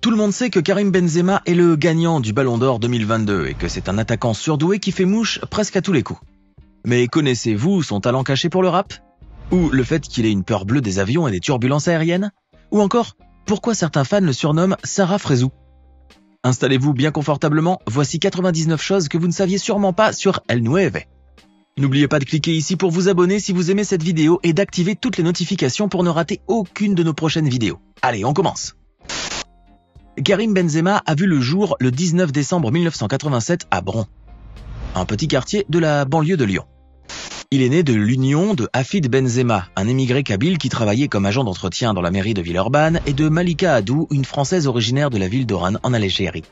Tout le monde sait que Karim Benzema est le gagnant du Ballon d'Or 2022 et que c'est un attaquant surdoué qui fait mouche presque à tous les coups. Mais connaissez-vous son talent caché pour le rap? Ou le fait qu'il ait une peur bleue des avions et des turbulences aériennes? Ou encore, pourquoi certains fans le surnomment Sarah Fraisou? Installez-vous bien confortablement, voici 99 choses que vous ne saviez sûrement pas sur El Nueve. N'oubliez pas de cliquer ici pour vous abonner si vous aimez cette vidéo et d'activer toutes les notifications pour ne rater aucune de nos prochaines vidéos. Allez, on commence! Karim Benzema a vu le jour le 19 décembre 1987 à Bron, un petit quartier de la banlieue de Lyon. Il est né de l'union de Hafid Benzema, un émigré kabyle qui travaillait comme agent d'entretien dans la mairie de Villeurbanne, et de Malika Hadou, une Française originaire de la ville d'Oran en Algérie.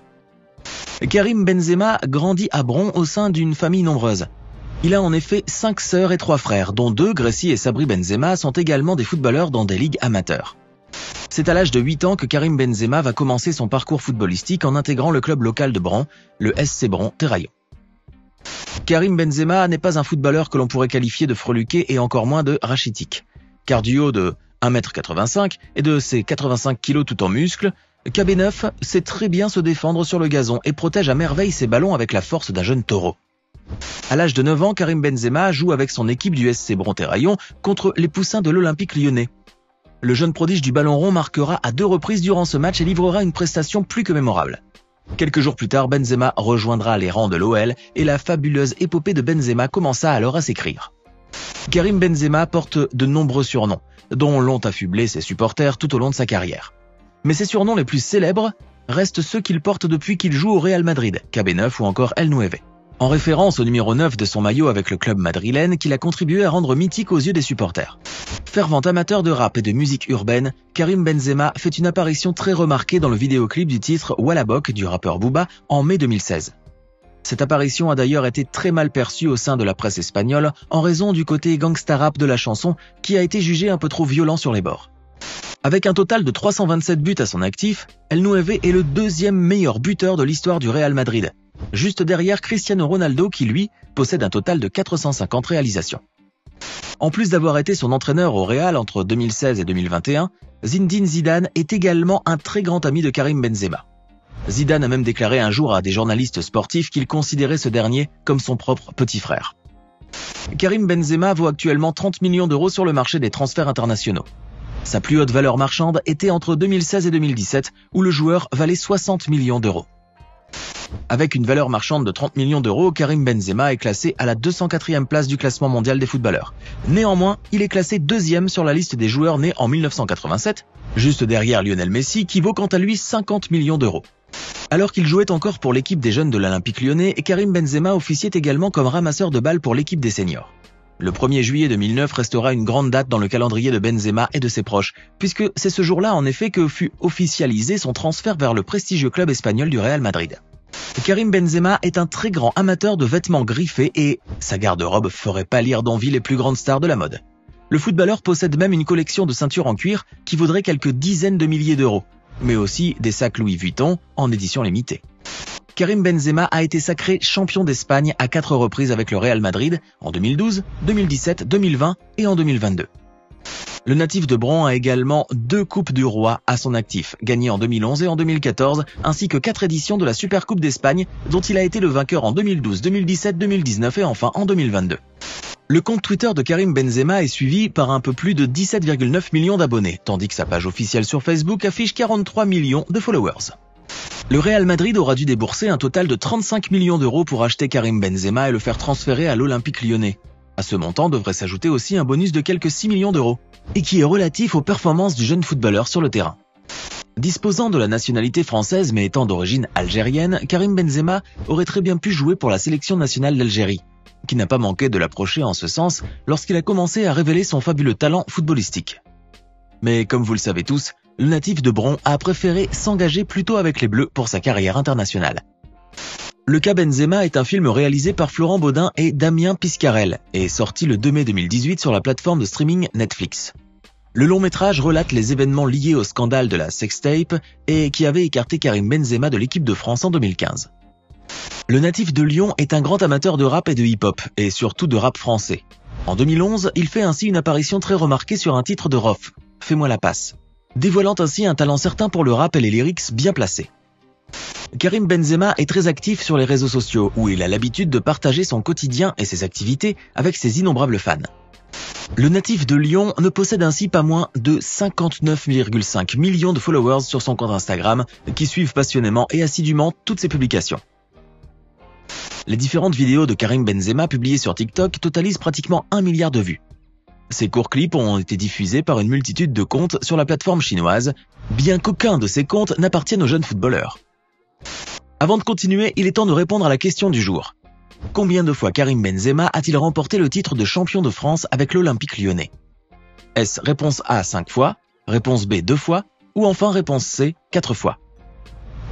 Karim Benzema grandit à Bron au sein d'une famille nombreuse. Il a en effet 5 sœurs et 3 frères, dont 2, Grécy et Sabri Benzema, sont également des footballeurs dans des ligues amateurs. C'est à l'âge de 8 ans que Karim Benzema va commencer son parcours footballistique en intégrant le club local de Bron, le SC Bron Terraillon. Karim Benzema n'est pas un footballeur que l'on pourrait qualifier de freluqué et encore moins de rachitique. Car du haut de 1,85 m et de ses 85 kg tout en muscles, KB9 sait très bien se défendre sur le gazon et protège à merveille ses ballons avec la force d'un jeune taureau. À l'âge de 9 ans, Karim Benzema joue avec son équipe du SC Bron Terraillon contre les Poussins de l'Olympique Lyonnais. Le jeune prodige du ballon rond marquera à 2 reprises durant ce match et livrera une prestation plus que mémorable. Quelques jours plus tard, Benzema rejoindra les rangs de l'OL et la fabuleuse épopée de Benzema commença alors à s'écrire. Karim Benzema porte de nombreux surnoms, dont l'ont affublé ses supporters tout au long de sa carrière. Mais ses surnoms les plus célèbres restent ceux qu'il porte depuis qu'il joue au Real Madrid, KB9 ou encore El Nueve, en référence au numéro 9 de son maillot avec le club madrilène qu'il a contribué à rendre mythique aux yeux des supporters. Fervent amateur de rap et de musique urbaine, Karim Benzema fait une apparition très remarquée dans le vidéoclip du titre Walla Bok du rappeur Booba en mai 2016. Cette apparition a d'ailleurs été très mal perçue au sein de la presse espagnole en raison du côté gangsta rap de la chanson qui a été jugé un peu trop violent sur les bords. Avec un total de 327 buts à son actif, El Nueve est le 2e meilleur buteur de l'histoire du Real Madrid, juste derrière Cristiano Ronaldo qui, lui, possède un total de 450 réalisations. En plus d'avoir été son entraîneur au Real entre 2016 et 2021, Zinedine Zidane est également un très grand ami de Karim Benzema. Zidane a même déclaré un jour à des journalistes sportifs qu'il considérait ce dernier comme son propre petit frère. Karim Benzema vaut actuellement 30 millions d'euros sur le marché des transferts internationaux. Sa plus haute valeur marchande était entre 2016 et 2017, où le joueur valait 60 millions d'euros. Avec une valeur marchande de 30 millions d'euros, Karim Benzema est classé à la 204e place du classement mondial des footballeurs. Néanmoins, il est classé 2e sur la liste des joueurs nés en 1987, juste derrière Lionel Messi qui vaut quant à lui 50 millions d'euros. Alors qu'il jouait encore pour l'équipe des jeunes de l'Olympique Lyonnais, Karim Benzema officiait également comme ramasseur de balles pour l'équipe des seniors. Le 1er juillet 2009 restera une grande date dans le calendrier de Benzema et de ses proches, puisque c'est ce jour-là en effet que fut officialisé son transfert vers le prestigieux club espagnol du Real Madrid. Karim Benzema est un très grand amateur de vêtements griffés et sa garde-robe ferait pâlir d'envie les plus grandes stars de la mode. Le footballeur possède même une collection de ceintures en cuir qui vaudrait quelques dizaines de milliers d'euros, mais aussi des sacs Louis Vuitton en édition limitée. Karim Benzema a été sacré champion d'Espagne à 4 reprises avec le Real Madrid en 2012, 2017, 2020 et en 2022. Le natif de Bron a également 2 Coupes du Roi à son actif, gagnées en 2011 et en 2014, ainsi que 4 éditions de la Supercoupe d'Espagne, dont il a été le vainqueur en 2012, 2017, 2019 et enfin en 2022. Le compte Twitter de Karim Benzema est suivi par un peu plus de 17,9 millions d'abonnés, tandis que sa page officielle sur Facebook affiche 43 millions de followers. Le Real Madrid aura dû débourser un total de 35 millions d'euros pour acheter Karim Benzema et le faire transférer à l'Olympique Lyonnais. À ce montant devrait s'ajouter aussi un bonus de quelques 6 millions d'euros, et qui est relatif aux performances du jeune footballeur sur le terrain. Disposant de la nationalité française mais étant d'origine algérienne, Karim Benzema aurait très bien pu jouer pour la sélection nationale d'Algérie, qui n'a pas manqué de l'approcher en ce sens lorsqu'il a commencé à révéler son fabuleux talent footballistique. Mais comme vous le savez tous, le natif de Bron a préféré s'engager plutôt avec les Bleus pour sa carrière internationale. Le cas Benzema est un film réalisé par Florent Baudin et Damien Piscarel et sorti le 2 mai 2018 sur la plateforme de streaming Netflix. Le long métrage relate les événements liés au scandale de la sextape et qui avait écarté Karim Benzema de l'équipe de France en 2015. Le natif de Lyon est un grand amateur de rap et de hip-hop, et surtout de rap français. En 2011, il fait ainsi une apparition très remarquée sur un titre de Rof, Fais-moi la passe. dévoilant ainsi un talent certain pour le rap et les lyrics bien placés. Karim Benzema est très actif sur les réseaux sociaux où il a l'habitude de partager son quotidien et ses activités avec ses innombrables fans. Le natif de Lyon ne possède ainsi pas moins de 59,5 millions de followers sur son compte Instagram qui suivent passionnément et assidûment toutes ses publications. Les différentes vidéos de Karim Benzema publiées sur TikTok totalisent pratiquement 1 milliard de vues. Ces courts clips ont été diffusés par une multitude de comptes sur la plateforme chinoise, bien qu'aucun de ces comptes n'appartienne aux jeunes footballeurs. Avant de continuer, il est temps de répondre à la question du jour. Combien de fois Karim Benzema a-t-il remporté le titre de champion de France avec l'Olympique lyonnais? Est-ce réponse A 5 fois, réponse B 2 fois, ou enfin réponse C 4 fois?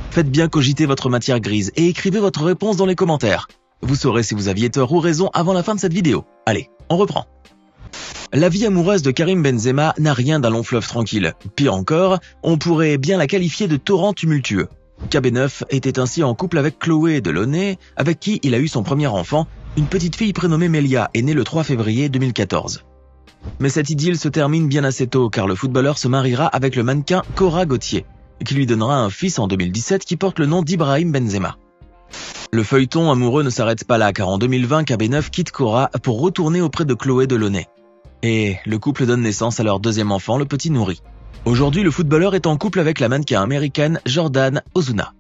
Faites bien cogiter votre matière grise et écrivez votre réponse dans les commentaires. Vous saurez si vous aviez tort ou raison avant la fin de cette vidéo. Allez, on reprend. La vie amoureuse de Karim Benzema n'a rien d'un long fleuve tranquille. Pire encore, on pourrait bien la qualifier de torrent tumultueux. KB9 était ainsi en couple avec Chloé Delaunay, avec qui il a eu son premier enfant, une petite fille prénommée Melia, est née le 3 février 2014. Mais cette idylle se termine bien assez tôt car le footballeur se mariera avec le mannequin Cora Gauthier, qui lui donnera un fils en 2017 qui porte le nom d'Ibrahim Benzema. Le feuilleton amoureux ne s'arrête pas là car en 2020, KB9 quitte Cora pour retourner auprès de Chloé Delaunay. Et le couple donne naissance à leur deuxième enfant, le petit Nouri. Aujourd'hui, le footballeur est en couple avec la mannequin américaine Jordan Ozuna.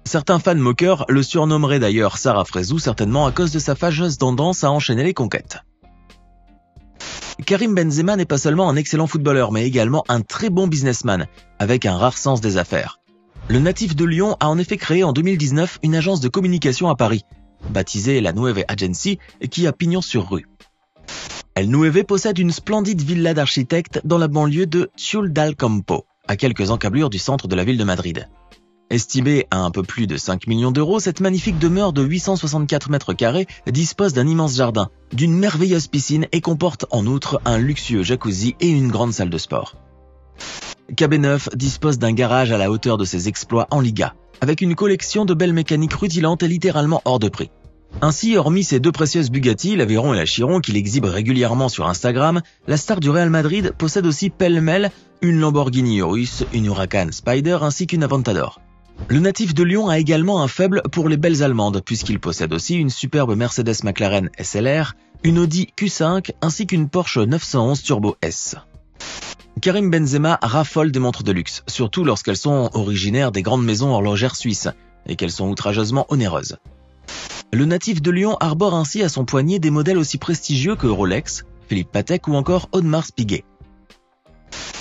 Certains fans moqueurs le surnommeraient d'ailleurs Sarah Frézou, certainement à cause de sa fâcheuse tendance à enchaîner les conquêtes. Karim Benzema n'est pas seulement un excellent footballeur, mais également un très bon businessman, avec un rare sens des affaires. Le natif de Lyon a en effet créé en 2019 une agence de communication à Paris, baptisée la Nueve Agency, qui a pignon sur rue. El Nueve possède une splendide villa d'architecte dans la banlieue de Ciudad del Campo, à quelques encablures du centre de la ville de Madrid. Estimée à un peu plus de 5 millions d'euros, cette magnifique demeure de 864 mètres carrés dispose d'un immense jardin, d'une merveilleuse piscine et comporte en outre un luxueux jacuzzi et une grande salle de sport. KB9 dispose d'un garage à la hauteur de ses exploits en Liga, avec une collection de belles mécaniques rutilantes et littéralement hors de prix. Ainsi, hormis ses deux précieuses Bugatti, l'Aveyron et la Chiron qu'il exhibe régulièrement sur Instagram, la star du Real Madrid possède aussi pêle-mêle une Lamborghini Urus, une Huracan Spider ainsi qu'une Aventador. Le natif de Lyon a également un faible pour les belles allemandes puisqu'il possède aussi une superbe Mercedes McLaren SLR, une Audi Q5 ainsi qu'une Porsche 911 Turbo S. Karim Benzema raffole des montres de luxe, surtout lorsqu'elles sont originaires des grandes maisons horlogères suisses et qu'elles sont outrageusement onéreuses. Le natif de Lyon arbore ainsi à son poignet des modèles aussi prestigieux que Rolex, Philippe Patek ou encore Audemars Piguet.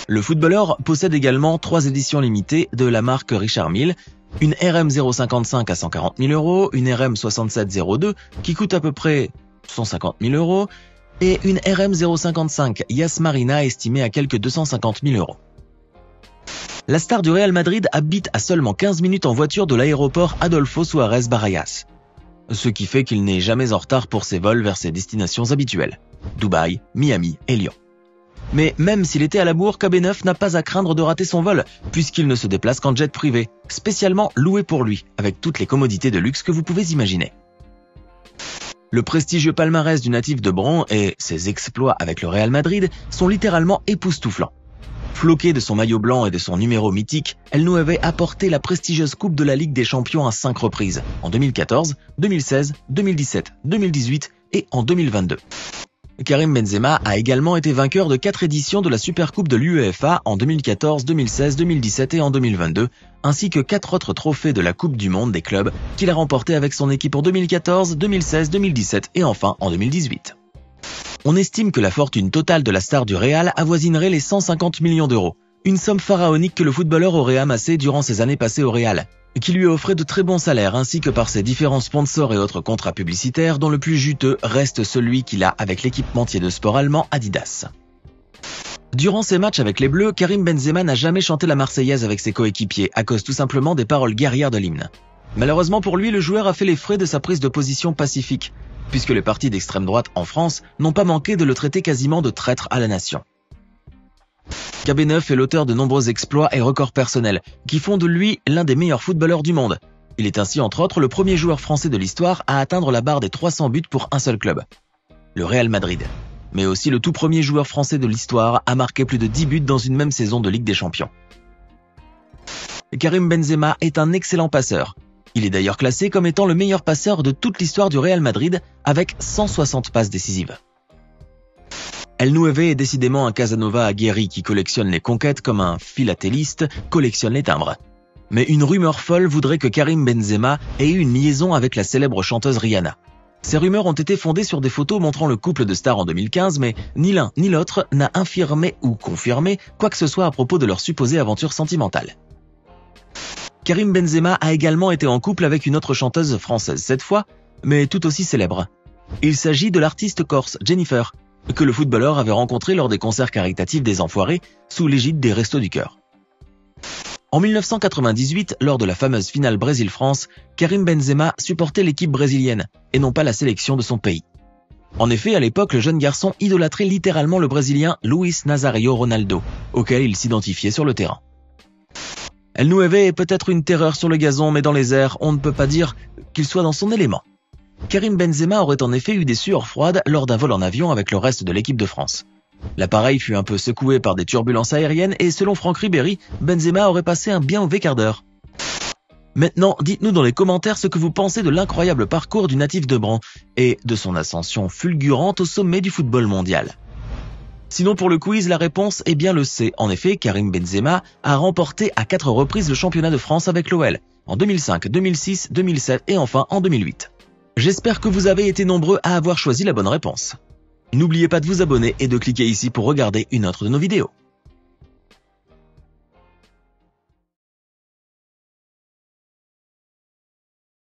Le footballeur possède également 3 éditions limitées de la marque Richard Mille, une RM 055 à 140 000 euros, une RM 6702 qui coûte à peu près 150 000 euros et une RM 055 Yas Marina estimée à quelques 250 000 euros. La star du Real Madrid habite à seulement 15 minutes en voiture de l'aéroport Adolfo Suárez Barajas, ce qui fait qu'il n'est jamais en retard pour ses vols vers ses destinations habituelles, Dubaï, Miami et Lyon. Mais même s'il était à la bourre, KB9 n'a pas à craindre de rater son vol, puisqu'il ne se déplace qu'en jet privé, spécialement loué pour lui, avec toutes les commodités de luxe que vous pouvez imaginer. Le prestigieux palmarès du natif de Bron et ses exploits avec le Real Madrid sont littéralement époustouflants. Floqué de son maillot blanc et de son numéro mythique, El Nueve a porté la prestigieuse Coupe de la Ligue des Champions à 5 reprises, en 2014, 2016, 2017, 2018 et en 2022. Karim Benzema a également été vainqueur de 4 éditions de la Supercoupe de l'UEFA en 2014, 2016, 2017 et en 2022, ainsi que 4 autres trophées de la Coupe du Monde des clubs qu'il a remporté avec son équipe en 2014, 2016, 2017 et enfin en 2018. On estime que la fortune totale de la star du Real avoisinerait les 150 millions d'euros, une somme pharaonique que le footballeur aurait amassée durant ses années passées au Real, qui lui offrait de très bons salaires ainsi que par ses différents sponsors et autres contrats publicitaires dont le plus juteux reste celui qu'il a avec l'équipementier de sport allemand Adidas. Durant ses matchs avec les Bleus, Karim Benzema n'a jamais chanté la Marseillaise avec ses coéquipiers à cause tout simplement des paroles guerrières de l'hymne. Malheureusement pour lui, le joueur a fait les frais de sa prise de position pacifique, puisque les partis d'extrême droite en France n'ont pas manqué de le traiter quasiment de traître à la nation. KB9 est l'auteur de nombreux exploits et records personnels, qui font de lui l'un des meilleurs footballeurs du monde. Il est ainsi entre autres le premier joueur français de l'histoire à atteindre la barre des 300 buts pour un seul club, le Real Madrid. mais aussi le tout premier joueur français de l'histoire à marquer plus de 10 buts dans une même saison de Ligue des Champions. Karim Benzema est un excellent passeur. Il est d'ailleurs classé comme étant le meilleur passeur de toute l'histoire du Real Madrid avec 160 passes décisives. El Nueve est décidément un Casanova aguerri qui collectionne les conquêtes comme un philatéliste collectionne les timbres. Mais une rumeur folle voudrait que Karim Benzema ait eu une liaison avec la célèbre chanteuse Rihanna. Ces rumeurs ont été fondées sur des photos montrant le couple de stars en 2015, mais ni l'un ni l'autre n'a infirmé ou confirmé quoi que ce soit à propos de leur supposée aventure sentimentale. Karim Benzema a également été en couple avec une autre chanteuse française cette fois, mais tout aussi célèbre. Il s'agit de l'artiste corse Jennifer, que le footballeur avait rencontré lors des concerts caritatifs des Enfoirés sous l'égide des Restos du Cœur. En 1998, lors de la fameuse finale Brésil-France, Karim Benzema supportait l'équipe brésilienne et non pas la sélection de son pays. En effet, à l'époque, le jeune garçon idolâtrait littéralement le Brésilien Luis Nazario Ronaldo, auquel il s'identifiait sur le terrain. El Nueve est peut-être une terreur sur le gazon, mais dans les airs, on ne peut pas dire qu'il soit dans son élément. Karim Benzema aurait en effet eu des sueurs froides lors d'un vol en avion avec le reste de l'équipe de France. L'appareil fut un peu secoué par des turbulences aériennes et selon Franck Ribéry, Benzema aurait passé un bien mauvais quart d'heure. Maintenant, dites-nous dans les commentaires ce que vous pensez de l'incroyable parcours du natif de Bran et de son ascension fulgurante au sommet du football mondial. Sinon pour le quiz, la réponse est bien le C. En effet, Karim Benzema a remporté à 4 reprises le championnat de France avec l'OL, en 2005, 2006, 2007 et enfin en 2008. J'espère que vous avez été nombreux à avoir choisi la bonne réponse. N'oubliez pas de vous abonner et de cliquer ici pour regarder une autre de nos vidéos.